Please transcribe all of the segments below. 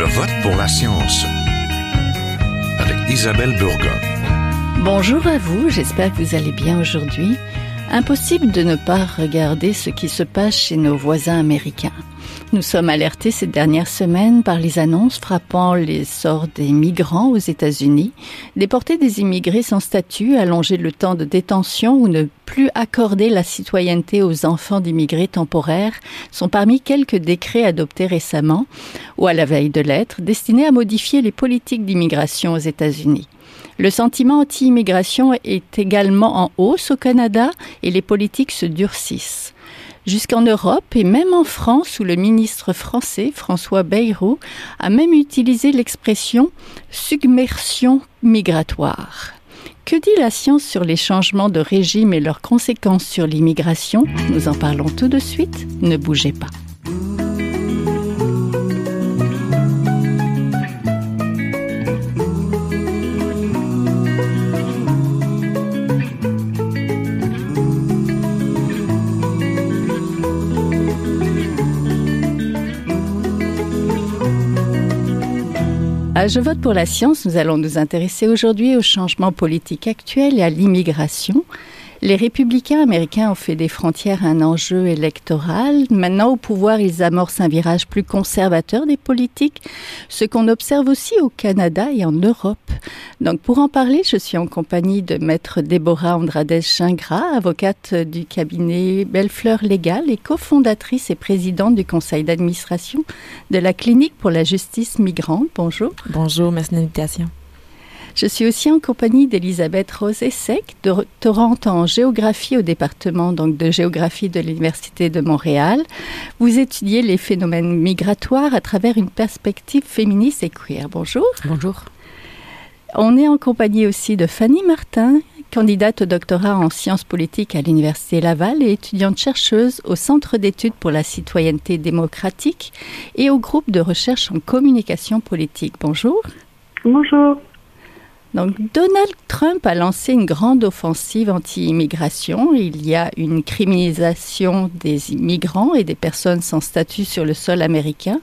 vote pour la science avec Isabelle Burgon. Bonjour à vous, j'espère que vous allez bien aujourd'hui. Impossible de ne pas regarder ce qui se passe chez nos voisins américains. Nous sommes alertés ces dernières semaines par les annonces frappant l'essor des migrants aux États-Unis. Déporter des immigrés sans statut, allonger le temps de détention ou ne plus accorder la citoyenneté aux enfants d'immigrés temporaires sont parmi quelques décrets adoptés récemment ou à la veille de l'être, destinés à modifier les politiques d'immigration aux États-Unis. Le sentiment anti-immigration est également en hausse au Canada et les politiques se durcissent. Jusqu'en Europe et même en France où le ministre français François Bayrou a même utilisé l'expression « submersion migratoire ». Que dit la science sur les changements de régime et leurs conséquences sur l'immigration? Nous en parlons tout de suite, ne bougez pas. À Je vote pour la science, nous allons nous intéresser aujourd'hui aux changements politiques actuels et à l'immigration. Les républicains américains ont fait des frontières un enjeu électoral. Maintenant, au pouvoir, ils amorcent un virage plus conservateur des politiques, ce qu'on observe aussi au Canada et en Europe. Donc, pour en parler, je suis en compagnie de Maître Déborah Andrades-Gingras, avocate du cabinet Bellefleur Légal et cofondatrice et présidente du conseil d'administration de la Clinique pour la justice migrante. Bonjour. Bonjour, merci de l'invitation. Je suis aussi en compagnie d'Elisabeth Rose-Essec, doctorante en géographie au département de géographie de l'Université de Montréal. Vous étudiez les phénomènes migratoires à travers une perspective féministe et queer. Bonjour. Bonjour. On est en compagnie aussi de Fanny Martin, candidate au doctorat en sciences politiques à l'Université Laval et étudiante-chercheuse au Centre d'études pour la citoyenneté démocratique et au groupe de recherche en communication politique. Bonjour. Bonjour. Donc, Donald Trump a lancé une grande offensive anti-immigration. Il y a une criminalisation des migrants et des personnes sans statut sur le sol américain.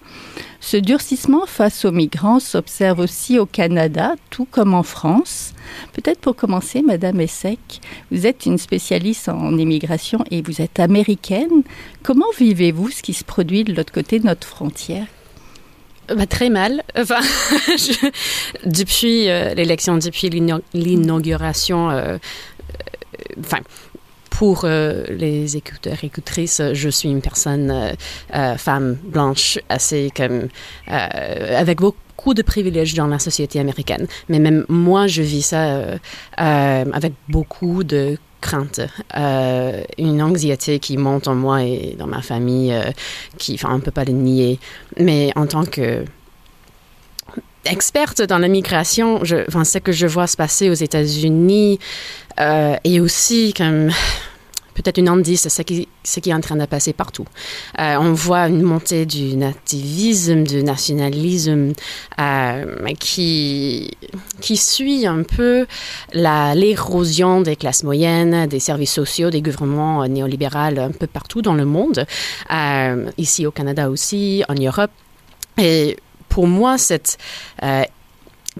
Ce durcissement face aux migrants s'observe aussi au Canada, tout comme en France. Peut-être pour commencer, Madame Essec, vous êtes une spécialiste en immigration et vous êtes américaine. Comment vivez-vous ce qui se produit de l'autre côté de notre frontière? Très mal. Enfin, depuis l'élection, depuis l'inauguration, pour les écouteurs et écoutrices, je suis une personne, femme blanche, assez avec beaucoup de privilèges dans la société américaine. Mais même moi, je vis ça avec beaucoup de crainte, une anxiété qui monte en moi et dans ma famille, on ne peut pas le nier. Mais en tant que experte dans la migration, ce que je vois se passer aux États-Unis et aussi comme peut-être un indice de ce qui est en train de passer partout. On voit une montée du nativisme, du nationalisme qui suit un peu l'érosion des classes moyennes, des services sociaux, des gouvernements néolibéraux un peu partout dans le monde, ici au Canada aussi, en Europe. Et pour moi, cette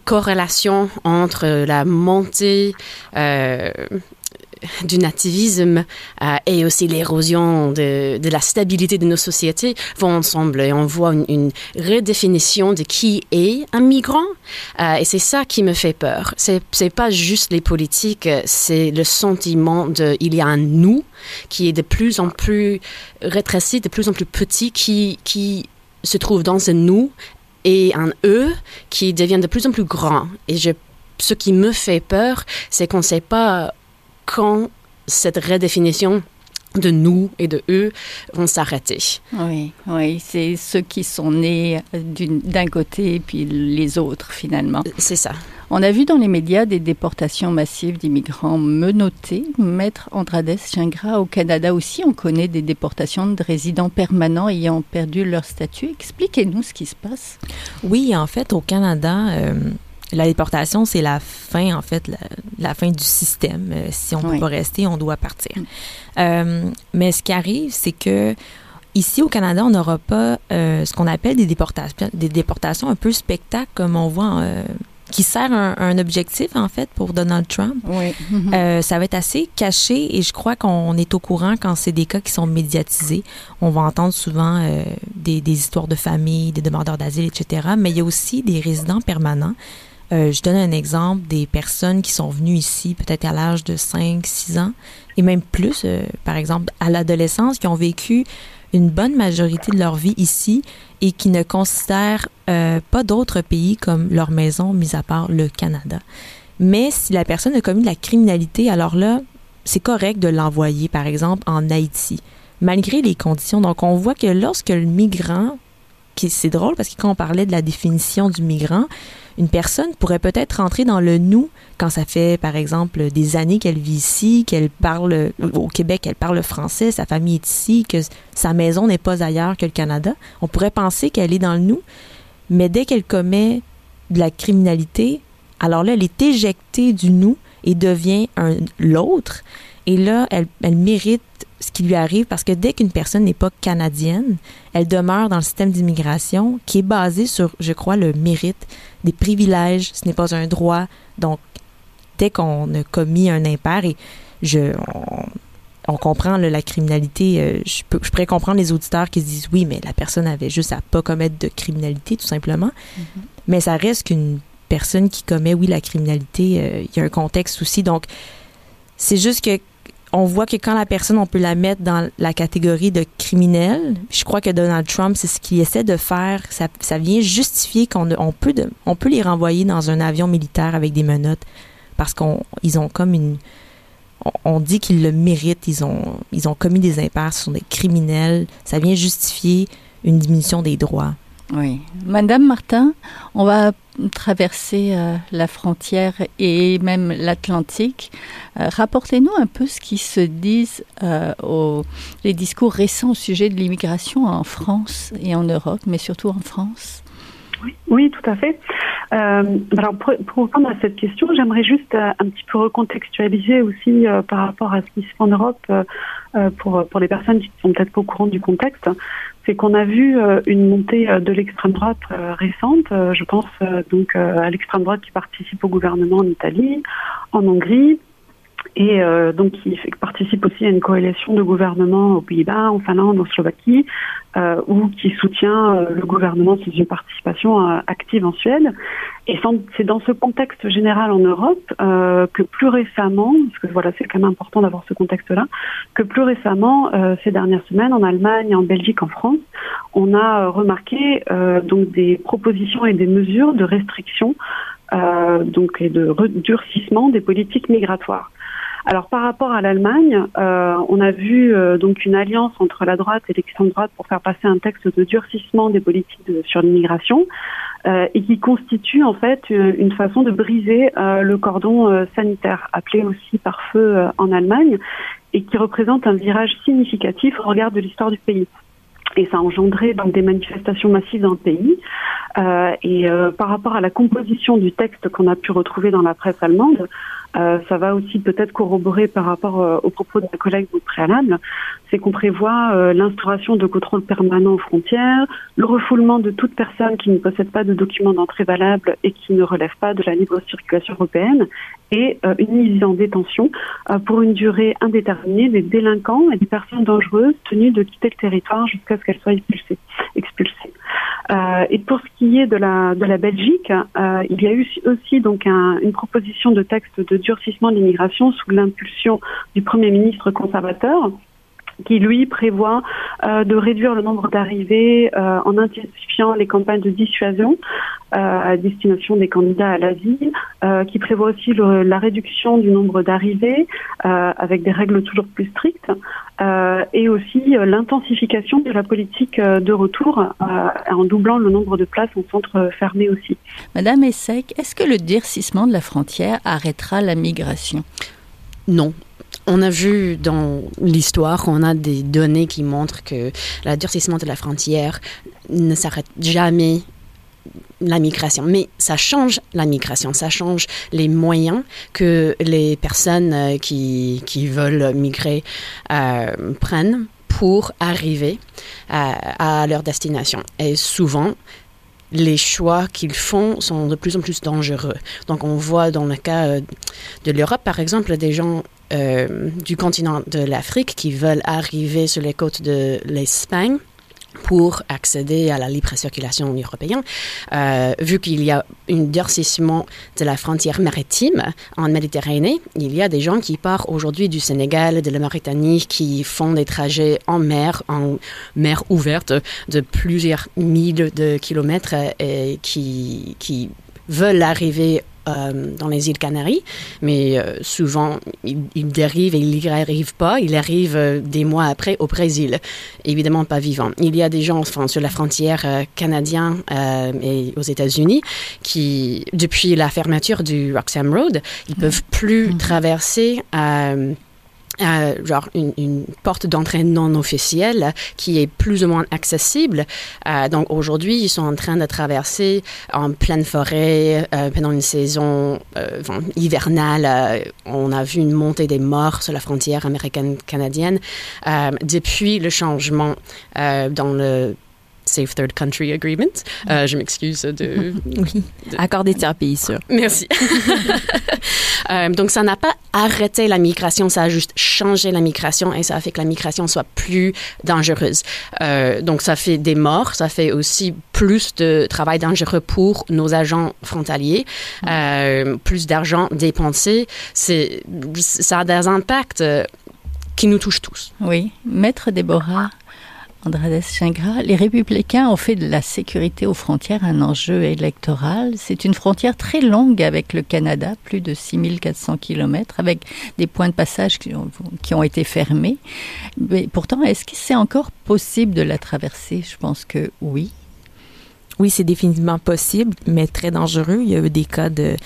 corrélation entre la montée du nativisme et aussi l'érosion de la stabilité de nos sociétés vont ensemble et on voit une redéfinition de qui est un migrant et c'est ça qui me fait peur. C'est pas juste les politiques, c'est le sentiment il y a un nous qui est de plus en plus rétréci, de plus en plus petit qui se trouve dans ce nous et un eux qui devient de plus en plus grand et ce qui me fait peur, c'est qu'on ne sait pas quand cette redéfinition de nous et de eux vont s'arrêter. Oui, c'est ceux qui sont nés d'un côté et puis les autres finalement. C'est ça. On a vu dans les médias des déportations massives d'immigrants menottés. Maître Andrades-Gingras, au Canada aussi, on connaît des déportations de résidents permanents ayant perdu leur statut. Expliquez-nous ce qui se passe. Oui, en fait, au Canada, la déportation, c'est la fin, en fait, la fin du système. Si on ne peut pas rester, on doit partir. Mais ce qui arrive, c'est que ici au Canada, on n'aura pas ce qu'on appelle des déportations un peu spectacle, comme on voit, qui sert un objectif, en fait, pour Donald Trump. Oui. Ça va être assez caché et je crois qu'on est au courant quand c'est des cas qui sont médiatisés. On va entendre souvent des histoires de famille, des demandeurs d'asile, etc. Mais il y a aussi des résidents permanents. Je donne un exemple des personnes qui sont venues ici peut-être à l'âge de 5, 6 ans et même plus, par exemple, à l'adolescence, qui ont vécu une bonne majorité de leur vie ici et qui ne considèrent pas d'autres pays comme leur maison, mis à part le Canada. Mais si la personne a commis de la criminalité, alors là, c'est correct de l'envoyer, par exemple, en Haïti, malgré les conditions. Donc, on voit que lorsque le migrant, c'est drôle parce que quand on parlait de la définition du migrant, une personne pourrait peut-être rentrer dans le nous quand ça fait, par exemple, des années qu'elle vit ici, qu'elle parle, au Québec, elle parle français, sa famille est ici, que sa maison n'est pas ailleurs que le Canada. On pourrait penser qu'elle est dans le nous, mais dès qu'elle commet de la criminalité, alors là, elle est éjectée du nous et devient l'autre. Et là, elle mérite ce qui lui arrive parce que dès qu'une personne n'est pas canadienne, elle demeure dans le système d'immigration qui est basé sur, je crois, le mérite, des privilèges. Ce n'est pas un droit. Donc, dès qu'on a commis un impair, et on comprend là, la criminalité, je pourrais comprendre les auditeurs qui se disent oui, mais la personne avait juste à pas commettre de criminalité, tout simplement. Mm-hmm. Mais ça reste qu'une personne qui commet, oui, la criminalité, il y a un contexte aussi. Donc, c'est juste que on voit que quand la personne, on peut la mettre dans la catégorie de criminel. Je crois que Donald Trump, c'est ce qu'il essaie de faire. Ça vient justifier qu'on peut les renvoyer dans un avion militaire avec des menottes parce qu'ils ont comme on dit qu'ils le méritent. Ils ont commis des impairs, ce sont des criminels. Ça vient justifier une diminution des droits. Oui. Madame Martin, on va traverser la frontière et même l'Atlantique. Rapportez-nous un peu ce qui se disent les discours récents au sujet de l'immigration en France et en Europe, mais surtout en France. Oui, tout à fait. Alors pour répondre à cette question, j'aimerais juste un petit peu recontextualiser aussi par rapport à ce qui se fait en Europe pour les personnes qui ne sont peut-être pas au courant du contexte. C'est qu'on a vu une montée de l'extrême droite récente. Je pense donc à l'extrême droite qui participe au gouvernement en Italie, en Hongrie, et donc qui participe aussi à une coalition de gouvernements aux Pays-Bas, en Finlande, en Slovaquie, ou qui soutient le gouvernement sous une participation active en Suède. Et c'est dans ce contexte général en Europe que plus récemment, parce que voilà, c'est quand même important d'avoir ce contexte-là, que plus récemment, ces dernières semaines, en Allemagne, en Belgique, en France, on a remarqué donc des propositions et des mesures de restriction donc et de durcissement des politiques migratoires. Alors par rapport à l'Allemagne, on a vu donc une alliance entre la droite et l'extrême droite pour faire passer un texte de durcissement des politiques sur l'immigration et qui constitue en fait une façon de briser le cordon sanitaire, appelé aussi par feu en Allemagne, et qui représente un virage significatif au regard de l'histoire du pays. Et ça a engendré donc des manifestations massives dans le pays. Par rapport à la composition du texte qu'on a pu retrouver dans la presse allemande, ça va aussi peut-être corroborer par rapport aux propos de ma collègue au préalable, c'est qu'on prévoit l'instauration de contrôles permanents aux frontières, le refoulement de toute personne qui ne possède pas de documents d'entrée valables et qui ne relève pas de la libre circulation européenne, et une mise en détention pour une durée indéterminée des délinquants et des personnes dangereuses tenues de quitter le territoire jusqu'à ce qu'elles soient expulsées. Et pour ce qui est de la Belgique, il y a eu aussi donc une proposition de texte de durcissement de l'immigration sous l'impulsion du Premier ministre conservateur, qui lui prévoit de réduire le nombre d'arrivées en intensifiant les campagnes de dissuasion à destination des candidats à l'asile, qui prévoit aussi la réduction du nombre d'arrivées avec des règles toujours plus strictes, et aussi l'intensification de la politique de retour en doublant le nombre de places en centres fermés aussi. Madame Essek, est-ce que le durcissement de la frontière arrêtera la migration ? Non. On a vu dans l'histoire, on a des données qui montrent que le durcissement de la frontière ne s'arrête jamais la migration. Mais ça change la migration, ça change les moyens que les personnes qui veulent migrer prennent pour arriver à leur destination. Et souvent, les choix qu'ils font sont de plus en plus dangereux. Donc, on voit dans le cas de l'Europe, par exemple, des gens du continent de l'Afrique qui veulent arriver sur les côtes de l'Espagne pour accéder à la libre circulation européenne, vu qu'il y a un durcissement de la frontière maritime en Méditerranée, il y a des gens qui partent aujourd'hui du Sénégal, de la Mauritanie, qui font des trajets en mer ouverte de plusieurs milliers de kilomètres et qui veulent arriver dans les îles Canaries, mais souvent, ils dérivent et ils n'y arrivent pas. Ils arrivent des mois après au Brésil, évidemment pas vivants. Il y a des gens sur la frontière canadienne et aux États-Unis qui, depuis la fermeture du Roxham Road, ils peuvent plus traverser genre une porte d'entrée non officielle qui est plus ou moins accessible. Donc aujourd'hui, ils sont en train de traverser en pleine forêt pendant une saison hivernale. On a vu une montée des morts sur la frontière américaine-canadienne depuis le changement dans le Safe Third Country Agreement. Je m'excuse de... Oui, accord des tiers pays sûrs. Merci. Donc, ça n'a pas arrêté la migration, ça a juste changé la migration et ça a fait que la migration soit plus dangereuse. Donc, ça fait des morts, ça fait aussi plus de travail dangereux pour nos agents frontaliers, plus d'argent dépensé. Ça a des impacts qui nous touchent tous. Oui. Maître Déborah Andrades-Gingras, les Républicains ont fait de la sécurité aux frontières un enjeu électoral. C'est une frontière très longue avec le Canada, plus de 6400 kilomètres, avec des points de passage qui ont été fermés. Mais pourtant, est-ce que c'est encore possible de la traverser? Je pense que oui. Oui, c'est définitivement possible, mais très dangereux. Il y a eu des cas de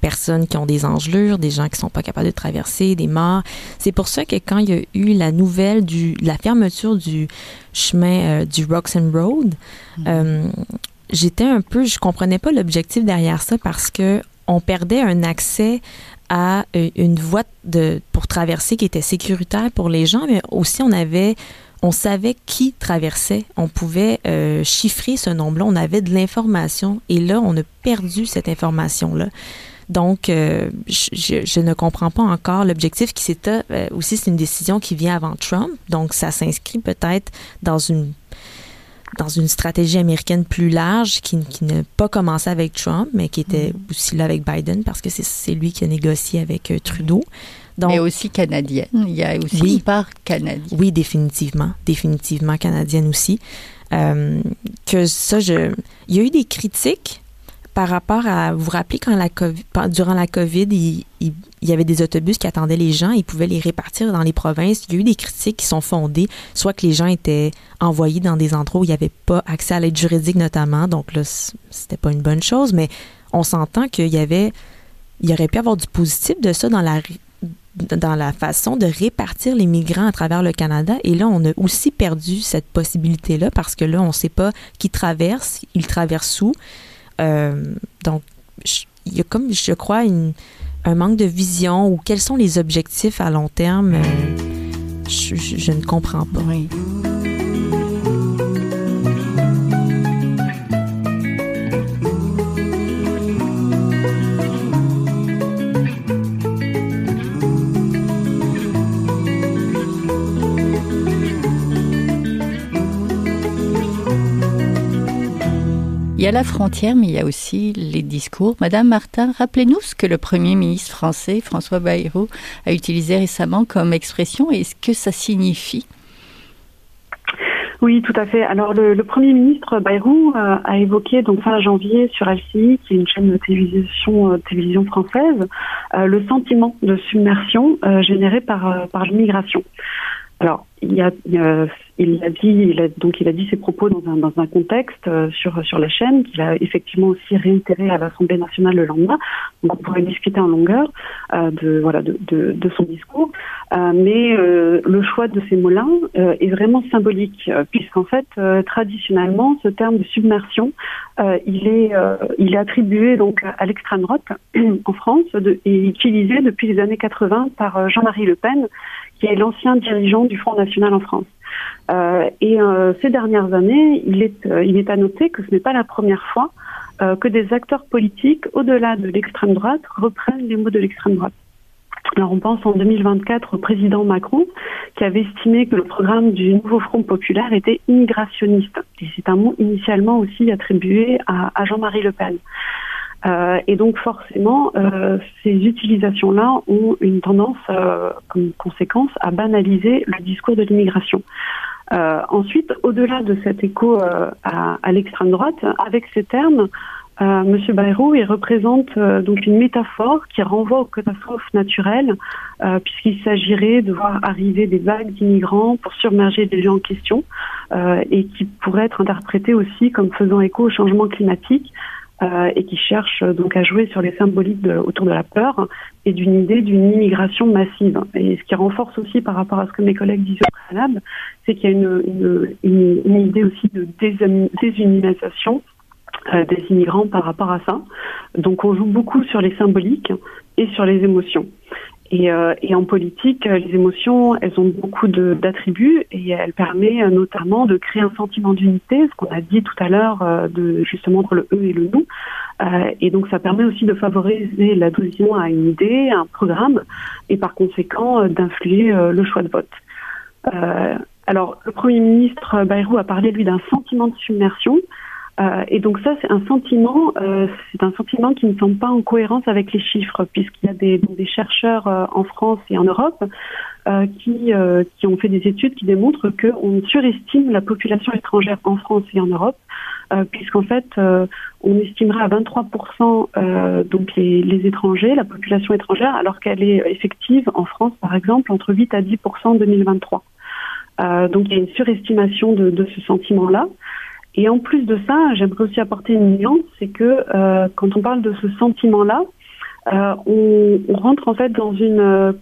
personnes qui ont des engelures, des gens qui sont pas capables de traverser, des morts. C'est pour ça que quand il y a eu la nouvelle de la fermeture du chemin du Roxham Road, je comprenais pas l'objectif derrière ça parce que on perdait un accès à une voie pour traverser qui était sécuritaire pour les gens, mais aussi on savait qui traversait. On pouvait chiffrer ce nombre-là. On avait de l'information. Et là, on a perdu cette information-là. Donc, je ne comprends pas encore l'objectif qui c'était aussi, c'est une décision qui vient avant Trump. Donc, ça s'inscrit peut-être dans une stratégie américaine plus large qui n'a pas commencé avec Trump, mais qui était aussi là avec Biden parce que c'est lui qui a négocié avec Trudeau. Donc, mais aussi canadienne. Il y a aussi une part canadienne. Oui, définitivement canadienne aussi. Que ça, il y a eu des critiques par rapport à, vous vous rappelez quand durant la COVID, il y avait des autobus qui attendaient les gens, ils pouvaient les répartir dans les provinces. Il y a eu des critiques qui sont fondées, soit que les gens étaient envoyés dans des endroits où il n'y avait pas accès à l'aide juridique notamment, donc là, c'était pas une bonne chose, mais on s'entend qu'il y aurait pu avoir du positif de ça dans la façon de répartir les migrants à travers le Canada. Et là, on a aussi perdu cette possibilité-là parce que là, on ne sait pas qui traverse, il traverse où. Donc, il y a comme, je crois, un manque de vision ou quels sont les objectifs à long terme. Je ne comprends pas. Oui. Il y a la frontière, mais il y a aussi les discours. Madame Martin, rappelez-nous ce que le Premier ministre français, François Bayrou, a utilisé récemment comme expression et ce que ça signifie. Oui, tout à fait. Alors, le Premier ministre Bayrou a évoqué donc fin janvier sur LCI, qui est une chaîne de télévision française, le sentiment de submersion généré par l'immigration. Alors, il a dit ses propos dans un contexte sur la chaîne qu'il a effectivement aussi réitéré à l'Assemblée nationale le lendemain. Donc, on pourrait discuter en longueur de son discours, mais le choix de ces mots-là est vraiment symbolique, puisqu'en fait, traditionnellement, ce terme de submersion, il est attribué donc à l'extrême droite en France et utilisé depuis les années 80 par Jean-Marie Le Pen, qui est l'ancien dirigeant du Front National en France. Ces dernières années, il est à noter que ce n'est pas la première fois que des acteurs politiques, au-delà de l'extrême droite, reprennent les mots de l'extrême droite. Alors on pense en 2024 au président Macron qui avait estimé que le programme du nouveau Front populaire était immigrationniste. Et c'est un mot initialement aussi attribué à Jean-Marie Le Pen. Et donc forcément, ces utilisations-là ont une tendance, comme conséquence, à banaliser le discours de l'immigration. Ensuite, au-delà de cet écho à l'extrême droite, avec ces termes, Monsieur Bayrou, il représente donc une métaphore qui renvoie aux catastrophes naturelles, puisqu'il s'agirait de voir arriver des vagues d'immigrants pour submerger les lieux en question, et qui pourrait être interprétée aussi comme faisant écho au changement climatique, et qui cherche donc à jouer sur les symboliques autour de la peur et d'une idée d'une immigration massive. Et ce qui renforce aussi par rapport à ce que mes collègues disaient au préalable, c'est qu'il y a une idée aussi de déshumanisation des immigrants par rapport à ça. Donc on joue beaucoup sur les symboliques et sur les émotions. Et en politique, les émotions, elles ont beaucoup d'attributs et elles permettent notamment de créer un sentiment d'unité, ce qu'on a dit tout à l'heure, justement entre le eux et le nous. Et donc ça permet aussi de favoriser l'adhésion à une idée, à un programme, et par conséquent d'influer le choix de vote. Alors le Premier ministre Bayrou a parlé lui d'un sentiment de submersion. Et donc ça, c'est un sentiment qui ne semble pas en cohérence avec les chiffres, puisqu'il y a des chercheurs en France et en Europe qui ont fait des études qui démontrent qu'on surestime la population étrangère en France et en Europe, puisqu'en fait, on estimerait à 23% donc les étrangers, la population étrangère, alors qu'elle est effective en France, par exemple, entre 8 à 10% en 2023. Donc il y a une surestimation de ce sentiment-là. Et en plus de ça, j'aimerais aussi apporter une nuance, c'est que quand on parle de ce sentiment-là, on rentre en fait dans une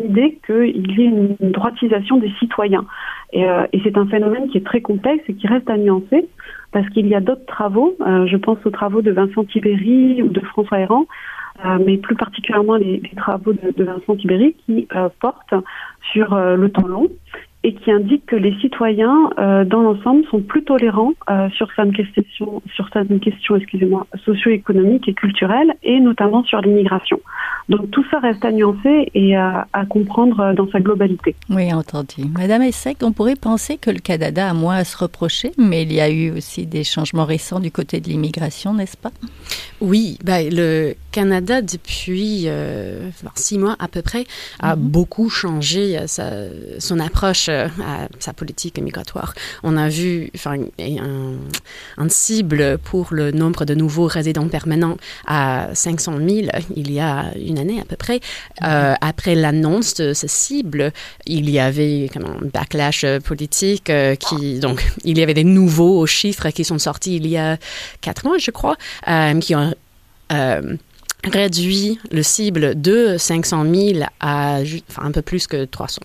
idée qu'il y ait une droitisation des citoyens. Et c'est un phénomène qui est très complexe et qui reste à nuancer, parce qu'il y a d'autres travaux, je pense aux travaux de Vincent Tibéri ou de François Héran, mais plus particulièrement les travaux de Vincent Tibéri qui portent sur le temps long, et qui indique que les citoyens, dans l'ensemble, sont plus tolérants sur certaines questions, socio-économiques et culturelles, et notamment sur l'immigration. Donc tout ça reste à nuancer et à comprendre dans sa globalité. Oui, entendu. Madame Essek, on pourrait penser que le Canada a moins à se reprocher, mais il y a eu aussi des changements récents du côté de l'immigration, n'est-ce pas? Oui, le Canada, depuis 6 mois à peu près, a beaucoup changé son approche à sa politique migratoire. On a vu un cible pour le nombre de nouveaux résidents permanents à 500 000 il y a une année à peu près. Après l'annonce de ce cible, il y avait un backlash politique donc il y avait des nouveaux chiffres qui sont sortis il y a 4 mois, je crois, qui ont réduit le cible de 500 000 à un peu plus que 300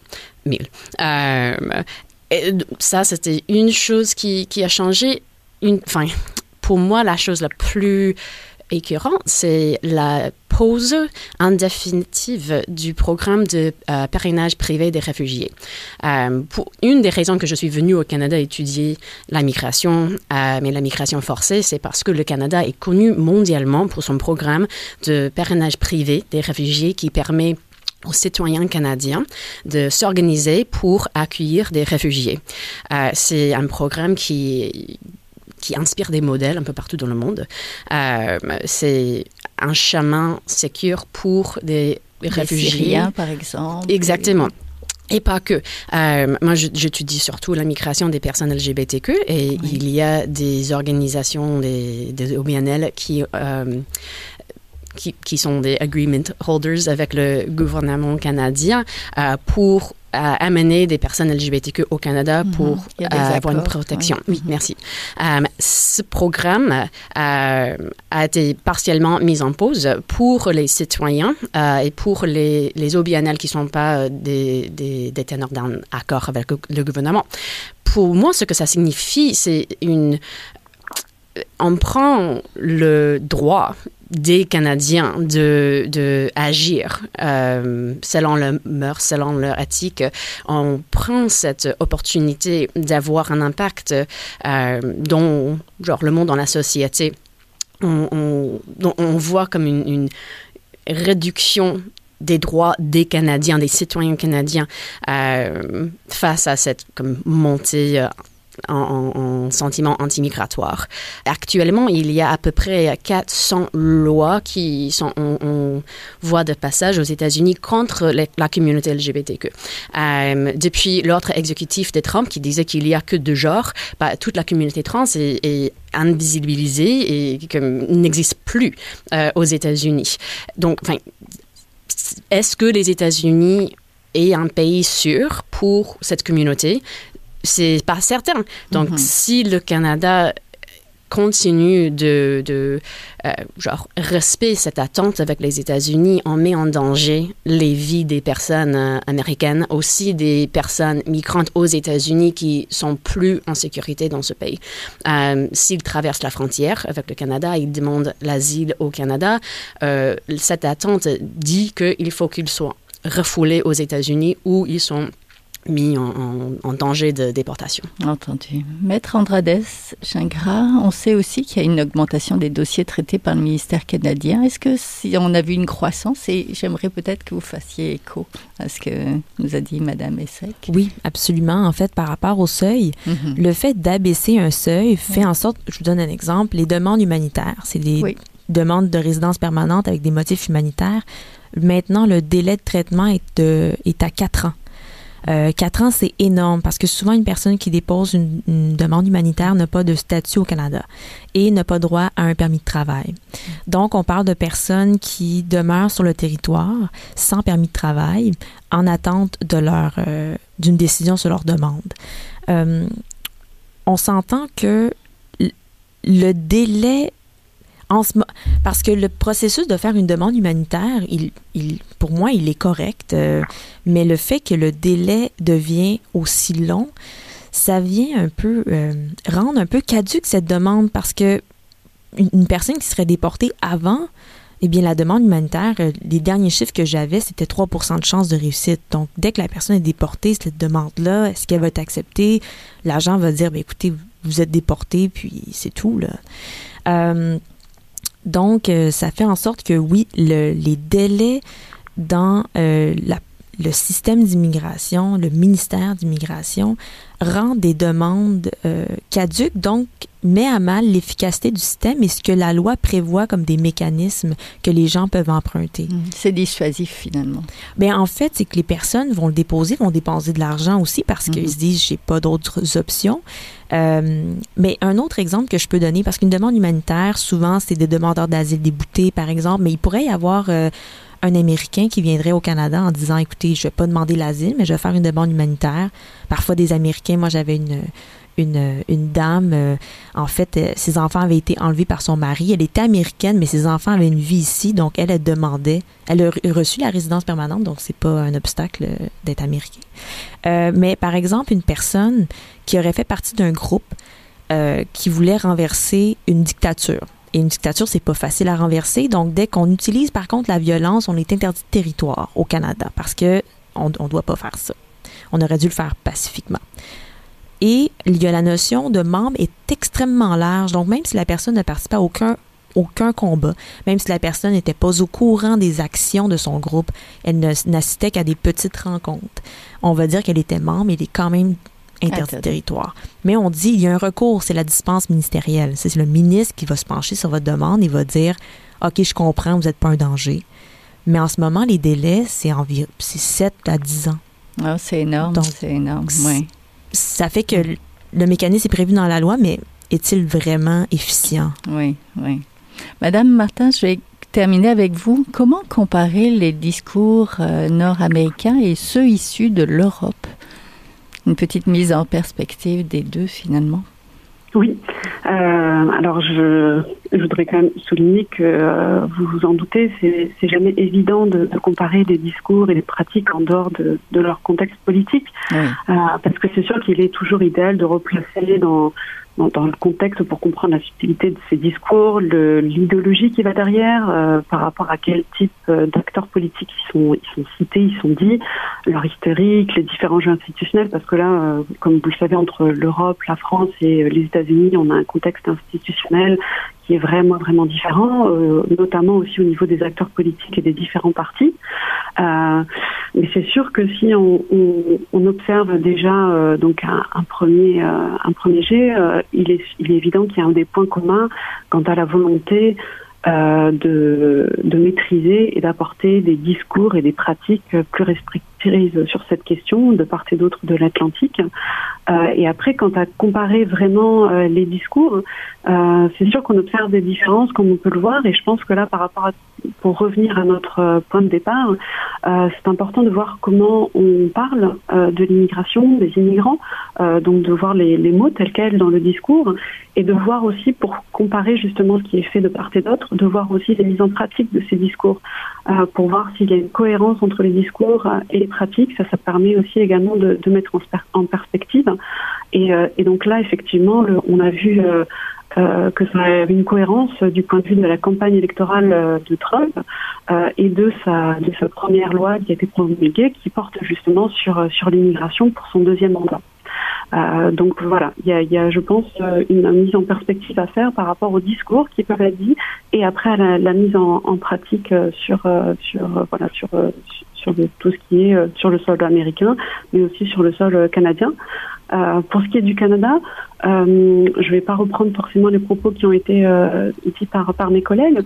000. Et ça, c'était une chose qui a changé. Pour moi, la chose la plus écœurante, c'est la pause indéfinitive du programme de parrainage privé des réfugiés. Pour une des raisons que je suis venue au Canada étudier la migration, mais la migration forcée, c'est parce que le Canada est connu mondialement pour son programme de parrainage privé des réfugiés qui permet aux citoyens canadiens de s'organiser pour accueillir des réfugiés. C'est un programme qui inspire des modèles un peu partout dans le monde. C'est un chemin sécure pour des réfugiés. Syriens, par exemple. Exactement. Et pas que. Moi, j'étudie surtout la migration des personnes LGBTQ et il y a des organisations, des OBNL qui sont des agreement holders avec le gouvernement canadien pour amener des personnes LGBTQ au Canada pour avoir une protection. Oui, merci. Ce programme a été partiellement mis en pause pour les citoyens et pour les OBNL qui ne sont pas des teneurs d'un accord avec le gouvernement. Pour moi, ce que ça signifie, c'est on prend le droit des Canadiens de agir selon leurs mœurs, selon leur éthique. On prend cette opportunité d'avoir un impact dans le monde, dans la société. On voit comme une réduction des droits des Canadiens, des citoyens canadiens face à cette montée en sentiment anti-migratoire. Actuellement, il y a à peu près 400 lois qui sont en voie de passage aux États-Unis contre la communauté LGBTQ. Depuis l'ordre exécutif de Trump qui disait qu'il n'y a que 2 genres, toute la communauté trans est invisibilisée et n'existe plus aux États-Unis. Donc, est-ce que les États-Unis est un pays sûr pour cette communauté? C'est pas certain. Donc, si le Canada continue de respecter cette attente avec les États-Unis, on met en danger les vies des personnes américaines, aussi des personnes migrantes aux États-Unis qui sont plus en sécurité dans ce pays. S'ils traversent la frontière avec le Canada, ils demandent l'asile au Canada. Cette attente dit qu'il faut qu'ils soient refoulés aux États-Unis où ils sont mis en danger de déportation. Entendu. Maître Andrades Gingras, on sait aussi qu'il y a une augmentation des dossiers traités par le ministère canadien. Est-ce que si on a vu une croissance, et j'aimerais peut-être que vous fassiez écho à ce que nous a dit Mme Essek? Oui, absolument. En fait, par rapport au seuil, le fait d'abaisser un seuil fait en sorte, je vous donne un exemple, les demandes humanitaires, c'est des demandes de résidence permanente avec des motifs humanitaires. Maintenant, le délai de traitement est à 4 ans. 4 ans, c'est énorme parce que souvent, une personne qui dépose une demande humanitaire n'a pas de statut au Canada et n'a pas droit à un permis de travail. Donc, on parle de personnes qui demeurent sur le territoire sans permis de travail en attente d'une décision sur leur demande. On s'entend que le délai parce que le processus de faire une demande humanitaire, pour moi, il est correct, mais le fait que le délai devient aussi long, ça vient un peu rendre un peu caduque cette demande parce que une personne qui serait déportée avant, eh bien, la demande humanitaire, les derniers chiffres que j'avais, c'était 3% de chance de réussite. Donc, dès que la personne est déportée, cette demande-là, est-ce qu'elle va être acceptée? L'agent va dire, écoutez, vous êtes déporté, puis c'est tout, là. Donc, ça fait en sorte que, oui, les délais dans le système d'immigration, le ministère d'immigration, rend des demandes caduques, donc met à mal l'efficacité du système et ce que la loi prévoit comme des mécanismes que les gens peuvent emprunter. C'est dissuasif, finalement. Bien, en fait, c'est que les personnes vont dépenser de l'argent aussi parce qu'ils se disent, j'ai pas d'autres options. Mais un autre exemple que je peux donner, parce qu'une demande humanitaire, souvent, c'est des demandeurs d'asile déboutés, par exemple, mais il pourrait y avoir un Américain qui viendrait au Canada en disant, écoutez, je vais pas demander l'asile, mais je vais faire une demande humanitaire. Parfois, des Américains, moi, j'avais une dame, en fait, ses enfants avaient été enlevés par son mari. Elle était américaine, mais ses enfants avaient une vie ici, donc elle demandait. Elle a reçu la résidence permanente, donc c'est pas un obstacle d'être américain. Mais par exemple, une personne qui aurait fait partie d'un groupe qui voulait renverser une dictature. Et une dictature, c'est pas facile à renverser. Donc, dès qu'on utilise, par contre, la violence, on est interdit de territoire au Canada parce que on doit pas faire ça. On aurait dû le faire pacifiquement. Et il y a la notion de membre est extrêmement large. Donc, même si la personne ne participait à aucun combat, même si la personne n'était pas au courant des actions de son groupe, elle n'assistait qu'à des petites rencontres. On va dire qu'elle était membre, mais elle est quand même interdit de territoire. Mais on dit, il y a un recours, c'est la dispense ministérielle. C'est le ministre qui va se pencher sur votre demande et va dire, OK, je comprends, vous n'êtes pas un danger. Mais en ce moment, les délais, c'est 7 à 10 ans. Ah, c'est énorme, donc, c'est énorme, oui. Ça fait que le mécanisme est prévu dans la loi, mais est-il vraiment efficient? Oui, oui. Madame Martin, je vais terminer avec vous. Comment comparer les discours nord-américains et ceux issus de l'Europe? Une petite mise en perspective des deux, finalement. Oui. Alors, je voudrais quand même souligner que, vous vous en doutez, c'est jamais évident de comparer des discours et des pratiques en dehors de leur contexte politique. Oui. Parce que c'est sûr qu'il est toujours idéal de replacer dans dans le contexte pour comprendre la subtilité de ces discours, l'idéologie qui va derrière, par rapport à quel type d'acteurs politiques ils sont cités, ils sont dits, leur historique, les différents jeux institutionnels, parce que là, comme vous le savez, entre l'Europe, la France et les États-Unis, on a un contexte institutionnel qui est vraiment différent, notamment aussi au niveau des acteurs politiques et des différents partis. Mais c'est sûr que si on observe déjà donc un premier jet, il est évident qu'il y a un des points communs quant à la volonté de maîtriser et d'apporter des discours et des pratiques plus restrictives sur cette question de part et d'autre de l'Atlantique. Et après, quant à comparer vraiment les discours, c'est sûr qu'on observe des différences comme on peut le voir, et je pense que là, pour revenir à notre point de départ, c'est important de voir comment on parle de l'immigration, des immigrants, donc de voir les mots tels quels dans le discours, et de voir aussi, pour comparer justement ce qui est fait de part et d'autre, de voir aussi les mises en pratique de ces discours, pour voir s'il y a une cohérence entre les discours et les pratiques. Ça permet aussi également de mettre en perspective. Et donc là, effectivement, on a vu que ça avait une cohérence du point de vue de la campagne électorale de Trump et de sa première loi qui a été promulguée, qui porte justement sur l'immigration pour son deuxième mandat. Donc voilà, il y a, je pense, une mise en perspective à faire par rapport aux discours qui peuvent être dits, et après à la mise en pratique sur tout ce qui est sur le sol américain, mais aussi sur le sol canadien. Pour ce qui est du Canada, je vais pas reprendre forcément les propos qui ont été dits par mes collègues,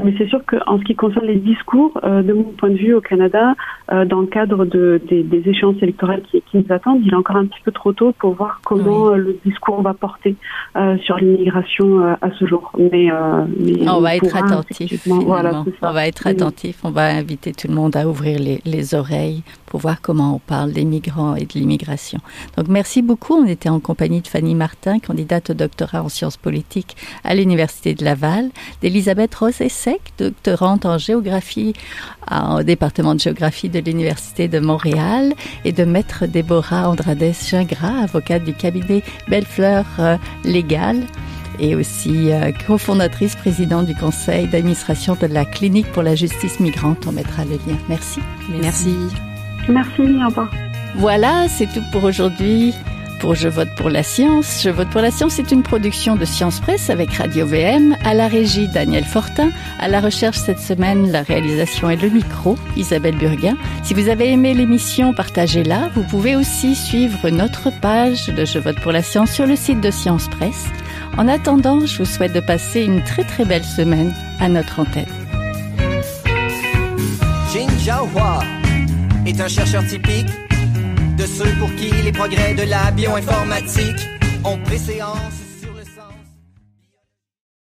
mais c'est sûr qu'en ce qui concerne les discours, de mon point de vue au Canada, dans le cadre des échéances électorales qui nous attendent, il est encore un petit peu trop tôt pour voir comment le discours va porter sur l'immigration à ce jour. Mais on va être attentif. Voilà, on va être attentif. On va inviter tout le monde à ouvrir les oreilles pour voir comment on parle des migrants et de l'immigration. Donc merci beaucoup. On était en compagnie de Fanny Martin, candidate au doctorat en sciences politiques à l'Université de Laval, d'Elisabeth Rosessec, doctorante en géographie au département de géographie de l'Université de Montréal, et de maître Déborah Andrades-Gingras, avocate du cabinet Bellefleur Légal, et aussi cofondatrice, présidente du conseil d'administration de la Clinique pour la justice migrante. On mettra le lien. Merci. Merci. Merci, au revoir. Voilà, c'est tout pour aujourd'hui. Pour Je vote pour la science. Je vote pour la science, c'est une production de Science Presse avec Radio VM, à la régie Daniel Fortin, à la recherche cette semaine, la réalisation et le micro, Isabelle Burguin. Si vous avez aimé l'émission, partagez-la. Vous pouvez aussi suivre notre page de Je vote pour la science sur le site de Science Presse. En attendant, je vous souhaite de passer une très très belle semaine à notre antenne. Jin Zhaohua est un chercheur typique de ceux pour qui les progrès de la bioinformatique ont préséance.